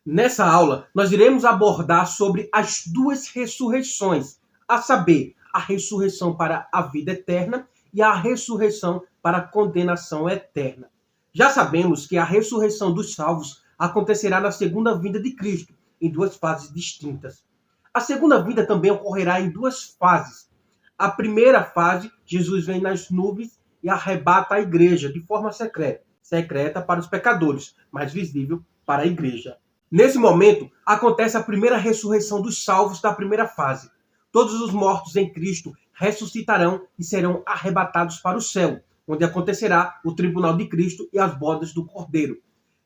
Nessa aula, nós iremos abordar sobre as duas ressurreições, a saber, a ressurreição para a vida eterna e a ressurreição para a condenação eterna. Já sabemos que a ressurreição dos salvos acontecerá na segunda vinda de Cristo, em duas fases distintas. A segunda vinda também ocorrerá em duas fases. A primeira fase, Jesus vem nas nuvens e arrebata a igreja de forma secreta para os pecadores, mas visível para a igreja. Nesse momento, acontece a primeira ressurreição dos salvos da primeira fase. Todos os mortos em Cristo ressuscitarão e serão arrebatados para o céu, onde acontecerá o tribunal de Cristo e as bodas do Cordeiro.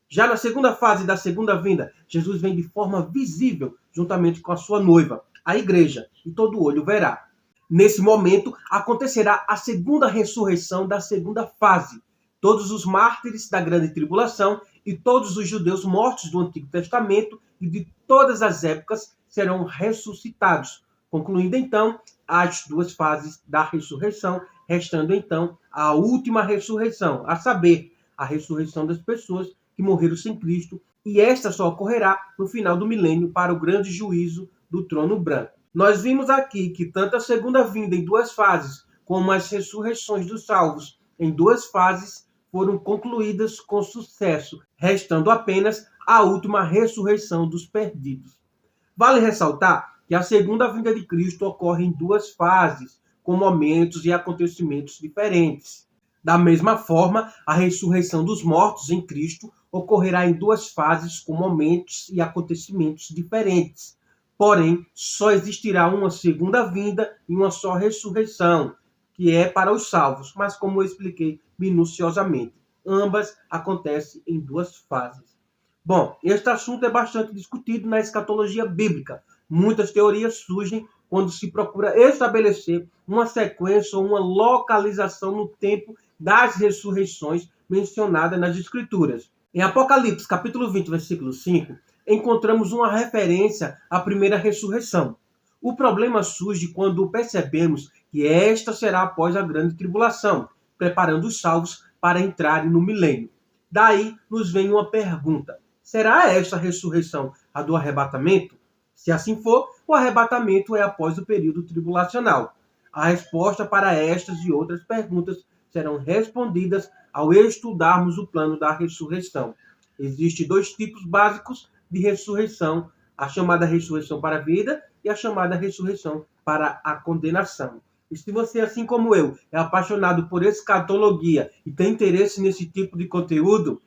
Já na segunda fase da segunda vinda, Jesus vem de forma visível, juntamente com a sua noiva, a igreja, e todo olho verá. Nesse momento, acontecerá a segunda ressurreição da segunda fase. Todos os mártires da grande tribulação e todos os judeus mortos do Antigo Testamento e de todas as épocas serão ressuscitados, concluindo então as duas fases da ressurreição, restando então a última ressurreição, a saber, a ressurreição das pessoas que morreram sem Cristo, e esta só ocorrerá no final do milênio para o grande juízo do trono branco. Nós vimos aqui que tanto a segunda vinda em duas fases, como as ressurreições dos salvos em duas fases, foram concluídas com sucesso, restando apenas a última ressurreição dos perdidos. Vale ressaltar que a segunda vinda de Cristo ocorre em duas fases, com momentos e acontecimentos diferentes. Da mesma forma, a ressurreição dos mortos em Cristo ocorrerá em duas fases, com momentos e acontecimentos diferentes. Porém, só existirá uma segunda vinda e uma só ressurreição, que é para os salvos, mas como eu expliquei minuciosamente, ambas acontecem em duas fases. Bom, este assunto é bastante discutido na escatologia bíblica. Muitas teorias surgem quando se procura estabelecer uma sequência ou uma localização no tempo das ressurreições mencionadas nas Escrituras. Em Apocalipse, capítulo 20, versículo 5, encontramos uma referência à primeira ressurreição. O problema surge quando percebemos que esta será após a grande tribulação, preparando os salvos para entrarem no milênio. Daí nos vem uma pergunta: será esta ressurreição a do arrebatamento? Se assim for, o arrebatamento é após o período tribulacional. A resposta para estas e outras perguntas serão respondidas ao estudarmos o plano da ressurreição. Existem dois tipos básicos de ressurreição: a chamada ressurreição para a vida e a chamada ressurreição para a condenação. E se você, assim como eu, é apaixonado por escatologia e tem interesse nesse tipo de conteúdo,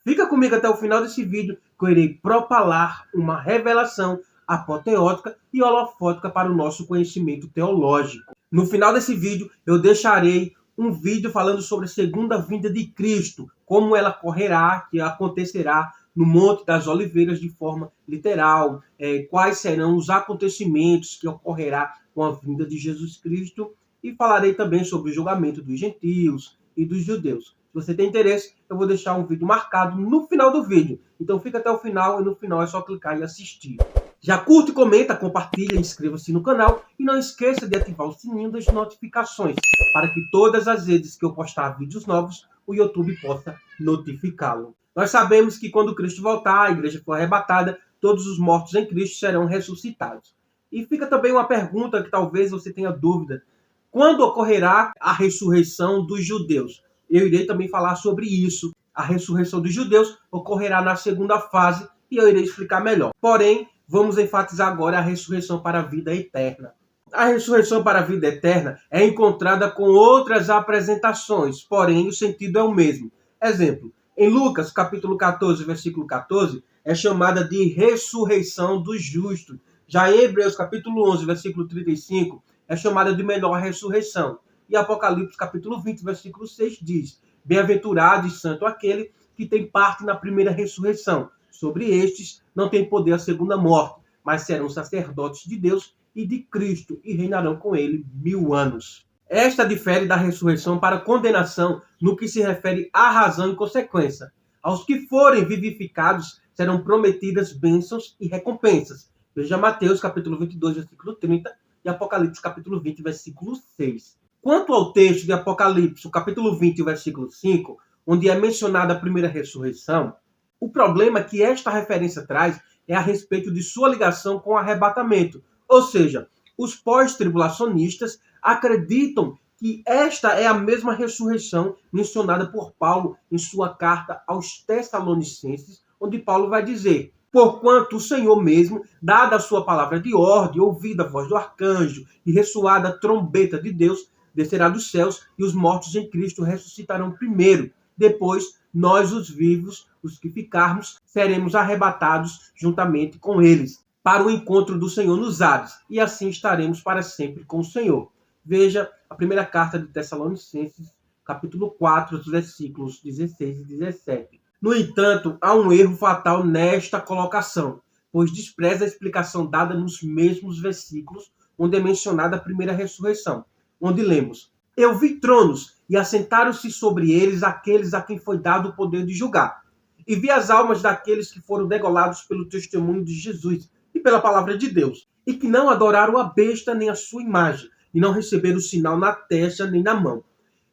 fica comigo até o final desse vídeo, que eu irei propalar uma revelação apoteótica e holofótica para o nosso conhecimento teológico. No final desse vídeo, eu deixarei um vídeo falando sobre a segunda vinda de Cristo, como ela ocorrerá, que acontecerá no Monte das Oliveiras de forma literal, quais serão os acontecimentos que ocorrerá com a vinda de Jesus Cristo, e falarei também sobre o julgamento dos gentios e dos judeus. Se você tem interesse, eu vou deixar um vídeo marcado no final do vídeo. Então fica até o final e no final é só clicar e assistir. Já curte, comenta, compartilha, inscreva-se no canal e não esqueça de ativar o sininho das notificações para que todas as vezes que eu postar vídeos novos, o YouTube possa notificá-lo. Nós sabemos que quando Cristo voltar, a igreja for arrebatada, todos os mortos em Cristo serão ressuscitados. E fica também uma pergunta que talvez você tenha dúvida: quando ocorrerá a ressurreição dos judeus? Eu irei também falar sobre isso. A ressurreição dos judeus ocorrerá na segunda fase e eu irei explicar melhor. Porém, vamos enfatizar agora a ressurreição para a vida eterna. A ressurreição para a vida eterna é encontrada com outras apresentações, porém o sentido é o mesmo. Exemplo, em Lucas, capítulo 14, versículo 14, é chamada de ressurreição dos justos. Já em Hebreus, capítulo 11, versículo 35, é chamada de menor ressurreição. E Apocalipse, capítulo 20, versículo 6, diz: bem-aventurado e santo aquele que tem parte na primeira ressurreição. Sobre estes não tem poder a segunda morte, mas serão sacerdotes de Deus e de Cristo, e reinarão com ele 1000 anos. Esta difere da ressurreição para condenação no que se refere à razão e consequência. Aos que forem vivificados serão prometidas bênçãos e recompensas. Veja Mateus, capítulo 22, versículo 30, e Apocalipse, capítulo 20, versículo 6. Quanto ao texto de Apocalipse, o capítulo 20, versículo 5, onde é mencionada a primeira ressurreição, O problema que esta referência traz é a respeito de sua ligação com o arrebatamento. Ou seja, os pós-tribulacionistas acreditam que esta é a mesma ressurreição mencionada por Paulo em sua carta aos Tessalonicenses, onde Paulo vai dizer: porquanto o Senhor mesmo, dada a sua palavra de ordem, ouvida a voz do arcanjo e ressoada a trombeta de Deus, descerá dos céus e os mortos em Cristo ressuscitarão primeiro. Depois, nós, os vivos, os que ficarmos, seremos arrebatados juntamente com eles para o encontro do Senhor nos ares, e assim estaremos para sempre com o Senhor. Veja a primeira carta de Tessalonicenses, capítulo 4, versículos 16 e 17. No entanto, há um erro fatal nesta colocação, pois despreza a explicação dada nos mesmos versículos onde é mencionada a primeira ressurreição, onde lemos: eu vi tronos, e assentaram-se sobre eles aqueles a quem foi dado o poder de julgar. E vi as almas daqueles que foram degolados pelo testemunho de Jesus e pela palavra de Deus, e que não adoraram a besta nem a sua imagem, e não receberam o sinal na testa nem na mão.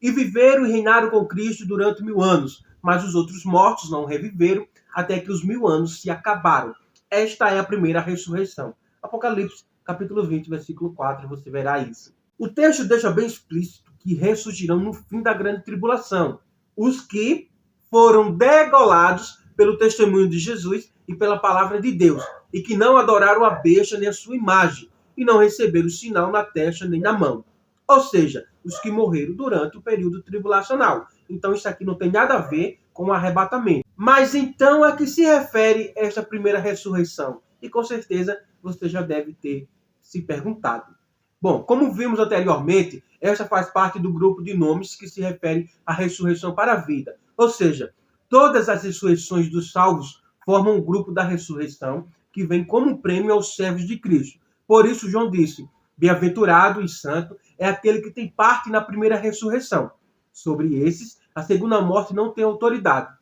E viveram e reinaram com Cristo durante 1000 anos, mas os outros mortos não reviveram, até que os 1000 anos se acabaram. Esta é a primeira ressurreição. Apocalipse, capítulo 20, versículo 4, você verá isso. O texto deixa bem explícito que ressurgirão no fim da grande tribulação os que foram degolados pelo testemunho de Jesus e pela palavra de Deus, e que não adoraram a besta nem a sua imagem, e não receberam o sinal na testa nem na mão. Ou seja, os que morreram durante o período tribulacional. Então isso aqui não tem nada a ver com o arrebatamento. Mas então a que se refere esta primeira ressurreição? E com certeza você já deve ter se perguntado. Bom, como vimos anteriormente, esta faz parte do grupo de nomes que se refere à ressurreição para a vida. Ou seja, todas as ressurreições dos salvos formam um grupo da ressurreição que vem como prêmio aos servos de Cristo. Por isso, João disse: bem-aventurado e santo é aquele que tem parte na primeira ressurreição. Sobre esses, a segunda morte não tem autoridade.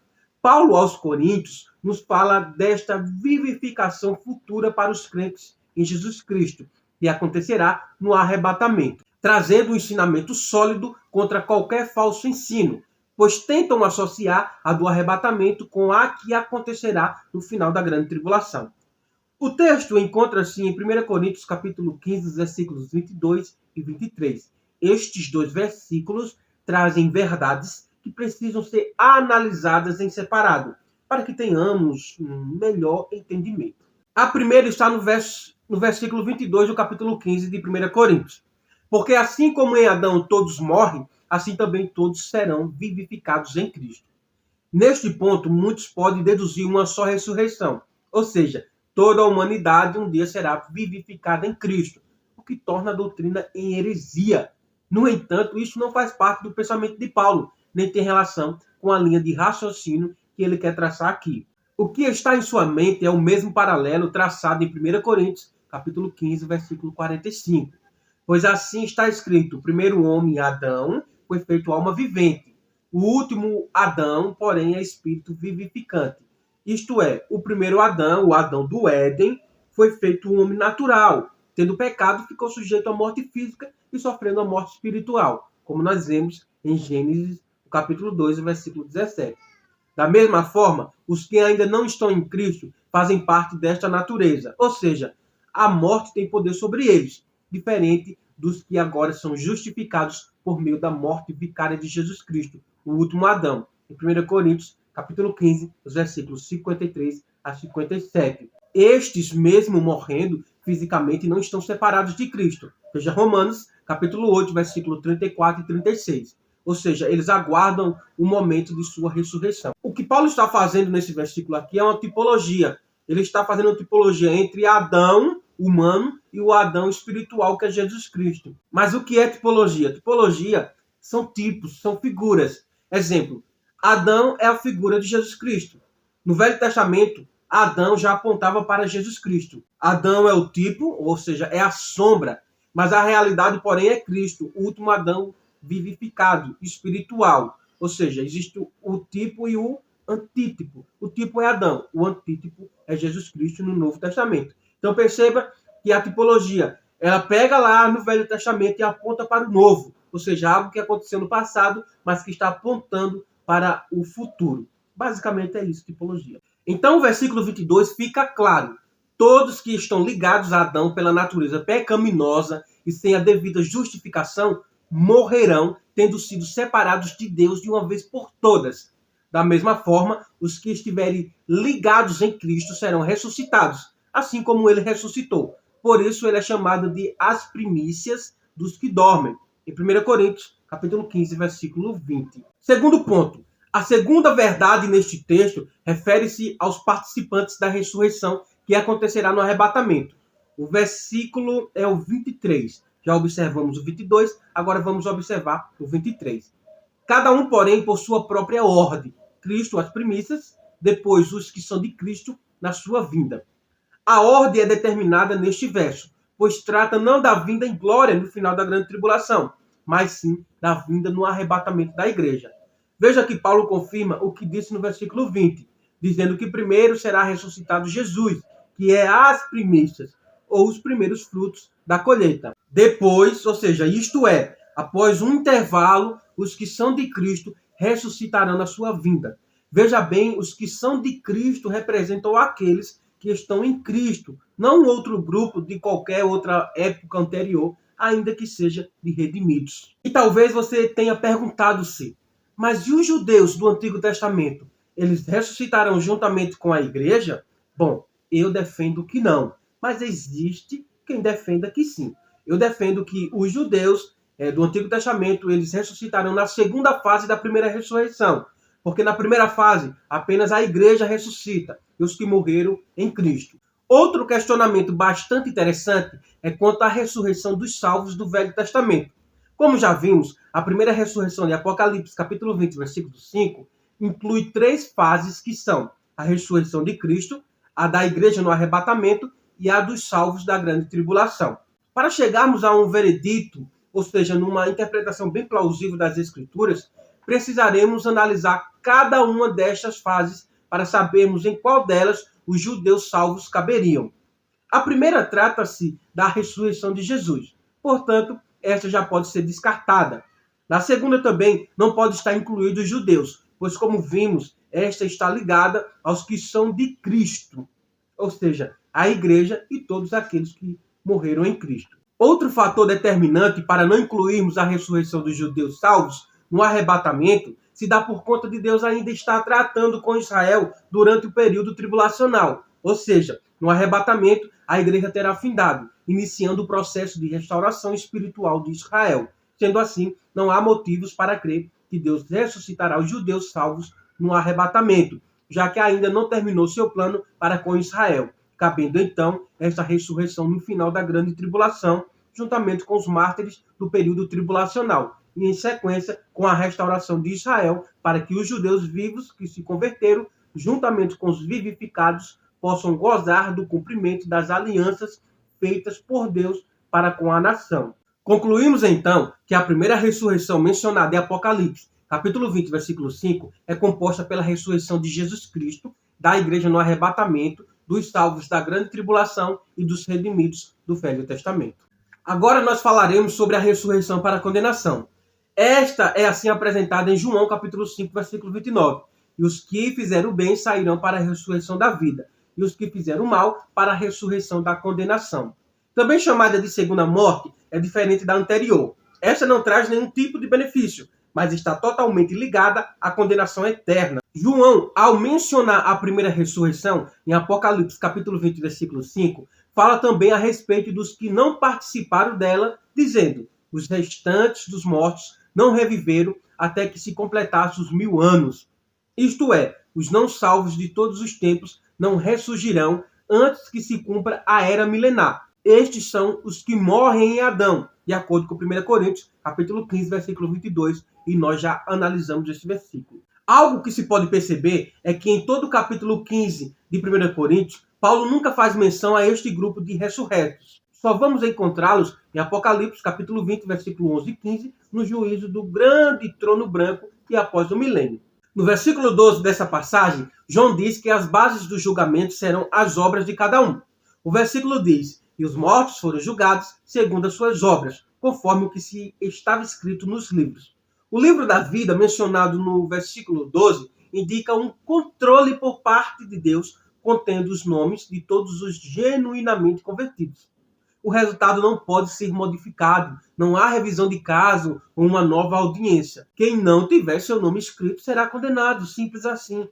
Paulo, aos Coríntios, nos fala desta vivificação futura para os crentes em Jesus Cristo, que acontecerá no arrebatamento, trazendo um ensinamento sólido contra qualquer falso ensino, pois tentam associar a do arrebatamento com a que acontecerá no final da grande tribulação. O texto encontra-se em 1 Coríntios capítulo 15, versículos 22 e 23. Estes dois versículos trazem verdades que precisam ser analisadas em separado, para que tenhamos um melhor entendimento. A primeira está no versículo 22 do capítulo 15 de 1 Coríntios. Porque assim como em Adão todos morrem, assim também todos serão vivificados em Cristo. Neste ponto, muitos podem deduzir uma só ressurreição, ou seja, toda a humanidade um dia será vivificada em Cristo, o que torna a doutrina em heresia. No entanto, isso não faz parte do pensamento de Paulo, nem tem relação com a linha de raciocínio que ele quer traçar aqui. O que está em sua mente é o mesmo paralelo traçado em 1 Coríntios, capítulo 15, versículo 45. Pois assim está escrito: o primeiro homem, Adão, foi feito alma vivente. O último Adão, porém, é espírito vivificante. Isto é, o primeiro Adão, o Adão do Éden, foi feito um homem natural. Tendo pecado, ficou sujeito à morte física e sofrendo a morte espiritual, como nós vemos em Gênesis, capítulo 2, versículo 17. Da mesma forma, os que ainda não estão em Cristo fazem parte desta natureza, ou seja, a morte tem poder sobre eles, diferente dos que agora são justificados por meio da morte vicária de Jesus Cristo, o último Adão, em 1 Coríntios, capítulo 15, os versículos 53 a 57. Estes, mesmo morrendo fisicamente, não estão separados de Cristo. Veja Romanos, capítulo 8, versículo 34 e 36. Ou seja, eles aguardam o momento de sua ressurreição. O que Paulo está fazendo nesse versículo aqui é uma tipologia. Ele está fazendo uma tipologia entre Adão humano e o Adão espiritual, que é Jesus Cristo. Mas o que é tipologia? Tipologia são tipos, são figuras. Exemplo, Adão é a figura de Jesus Cristo. No Velho Testamento, Adão já apontava para Jesus Cristo. Adão é o tipo, ou seja, é a sombra, mas a realidade, porém, é Cristo, o último Adão vivificado, espiritual. Ou seja, existe o tipo e o antítipo. O tipo é Adão, o antítipo é Jesus Cristo no Novo Testamento. Então perceba que a tipologia, ela pega lá no Velho Testamento e aponta para o Novo, ou seja, algo que aconteceu no passado, mas que está apontando para o futuro. Basicamente é isso, tipologia. Então, o versículo 22 fica claro. Todos que estão ligados a Adão pela natureza pecaminosa e sem a devida justificação morrerão, tendo sido separados de Deus de uma vez por todas. Da mesma forma, os que estiverem ligados em Cristo serão ressuscitados, assim como ele ressuscitou. Por isso ele é chamado de as primícias dos que dormem. Em 1 Coríntios, capítulo 15, versículo 20. Segundo ponto. A segunda verdade neste texto refere-se aos participantes da ressurreição que acontecerá no arrebatamento. O versículo é o 23. Já observamos o 22, agora vamos observar o 23. Cada um, porém, por sua própria ordem. Cristo, as primícias, depois os que são de Cristo na sua vinda. A ordem é determinada neste verso, pois trata não da vinda em glória no final da grande tribulação, mas sim da vinda no arrebatamento da igreja. Veja que Paulo confirma o que disse no versículo 20, dizendo que primeiro será ressuscitado Jesus, que é as primícias, ou os primeiros frutos da colheita. Depois, ou seja, isto é, após um intervalo, os que são de Cristo ressuscitarão na sua vinda. Veja bem, os que são de Cristo representam aqueles que estão em Cristo, não outro grupo de qualquer outra época anterior, ainda que seja de redimidos. E talvez você tenha perguntado-se, mas e os judeus do Antigo Testamento? Eles ressuscitarão juntamente com a igreja? Bom, eu defendo que não, mas existe quem defenda que sim. Eu defendo que os judeus do Antigo Testamento, eles ressuscitarão na segunda fase da primeira ressurreição, porque na primeira fase apenas a igreja ressuscita e os que morreram em Cristo. Outro questionamento bastante interessante é quanto à ressurreição dos salvos do Velho Testamento. Como já vimos, a primeira ressurreição de Apocalipse, capítulo 20, versículo 5, inclui 3 fases que são a ressurreição de Cristo, a da igreja no arrebatamento e a dos salvos da grande tribulação. Para chegarmos a um veredito, ou seja, numa interpretação bem plausível das Escrituras, precisaremos analisar cada uma destas fases para sabermos em qual delas os judeus salvos caberiam. A primeira trata-se da ressurreição de Jesus. Portanto, esta já pode ser descartada. Na segunda também não pode estar incluído os judeus, pois como vimos, esta está ligada aos que são de Cristo, ou seja, a igreja e todos aqueles que morreram em Cristo. Outro fator determinante para não incluirmos a ressurreição dos judeus salvos no arrebatamento se dá por conta de Deus ainda estar tratando com Israel durante o período tribulacional, ou seja, no arrebatamento a igreja terá findado, iniciando o processo de restauração espiritual de Israel. Sendo assim, não há motivos para crer que Deus ressuscitará os judeus salvos no arrebatamento, já que ainda não terminou seu plano para com Israel, cabendo então esta ressurreição no final da grande tribulação, juntamente com os mártires do período tribulacional, e em sequência com a restauração de Israel, para que os judeus vivos que se converteram, juntamente com os vivificados, possam gozar do cumprimento das alianças feitas por Deus para com a nação. Concluímos então que a primeira ressurreição mencionada em Apocalipse, capítulo 20, versículo 5, é composta pela ressurreição de Jesus Cristo, da igreja no arrebatamento, dos salvos da grande tribulação e dos redimidos do Velho Testamento. Agora nós falaremos sobre a ressurreição para a condenação. Esta é assim apresentada em João capítulo 5, versículo 29. E os que fizeram o bem sairão para a ressurreição da vida, e os que fizeram o mal para a ressurreição da condenação. Também chamada de segunda morte, é diferente da anterior. Esta não traz nenhum tipo de benefício, mas está totalmente ligada à condenação eterna. João, ao mencionar a primeira ressurreição, em Apocalipse capítulo 20, versículo 5, fala também a respeito dos que não participaram dela, dizendo: os restantes dos mortos não reviveram até que se completassem os 1000 anos. Isto é, os não salvos de todos os tempos não ressurgirão antes que se cumpra a era milenar. Estes são os que morrem em Adão, de acordo com 1 Coríntios, capítulo 15, versículo 22, e nós já analisamos esse versículo. Algo que se pode perceber é que em todo o capítulo 15 de 1 Coríntios, Paulo nunca faz menção a este grupo de ressurretos. Só vamos encontrá-los em Apocalipse, capítulo 20, versículo 11 e 15, no juízo do grande trono branco e após o milênio. No versículo 12 dessa passagem, João diz que as bases do julgamento serão as obras de cada um. O versículo diz: e os mortos foram julgados segundo as suas obras, conforme o que se estava escrito nos livros. O livro da vida, mencionado no versículo 12, indica um controle por parte de Deus, contendo os nomes de todos os genuinamente convertidos. O resultado não pode ser modificado, não há revisão de caso ou uma nova audiência. Quem não tiver seu nome escrito será condenado, simples assim.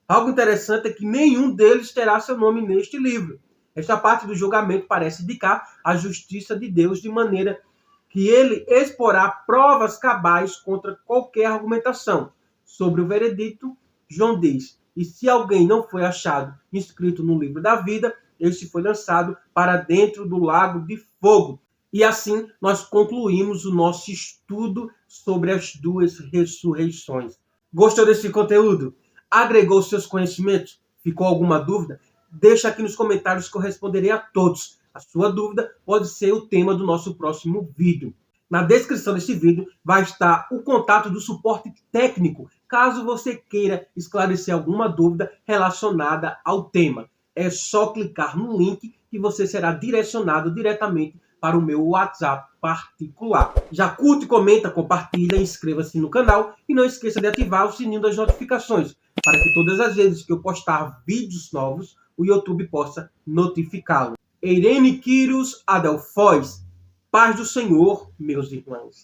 Algo interessante é que nenhum deles terá seu nome neste livro. Esta parte do julgamento parece indicar a justiça de Deus, de maneira que ele exporá provas cabais contra qualquer argumentação. Sobre o veredito, João diz: e se alguém não foi achado inscrito no livro da vida, este foi lançado para dentro do lago de fogo. E assim nós concluímos o nosso estudo sobre as duas ressurreições. Gostou desse conteúdo? Agregou seus conhecimentos? Ficou alguma dúvida? Deixa aqui nos comentários que eu responderei a todos. A sua dúvida pode ser o tema do nosso próximo vídeo. Na descrição desse vídeo vai estar o contato do suporte técnico, caso você queira esclarecer alguma dúvida relacionada ao tema. É só clicar no link que você será direcionado diretamente para o meu WhatsApp particular. Já curte, comenta, compartilha, inscreva-se no canal e não esqueça de ativar o sininho das notificações, para que todas as vezes que eu postar vídeos novos, o YouTube possa notificá-lo. Irene Quirós Adelfoz, paz do Senhor, meus irmãos.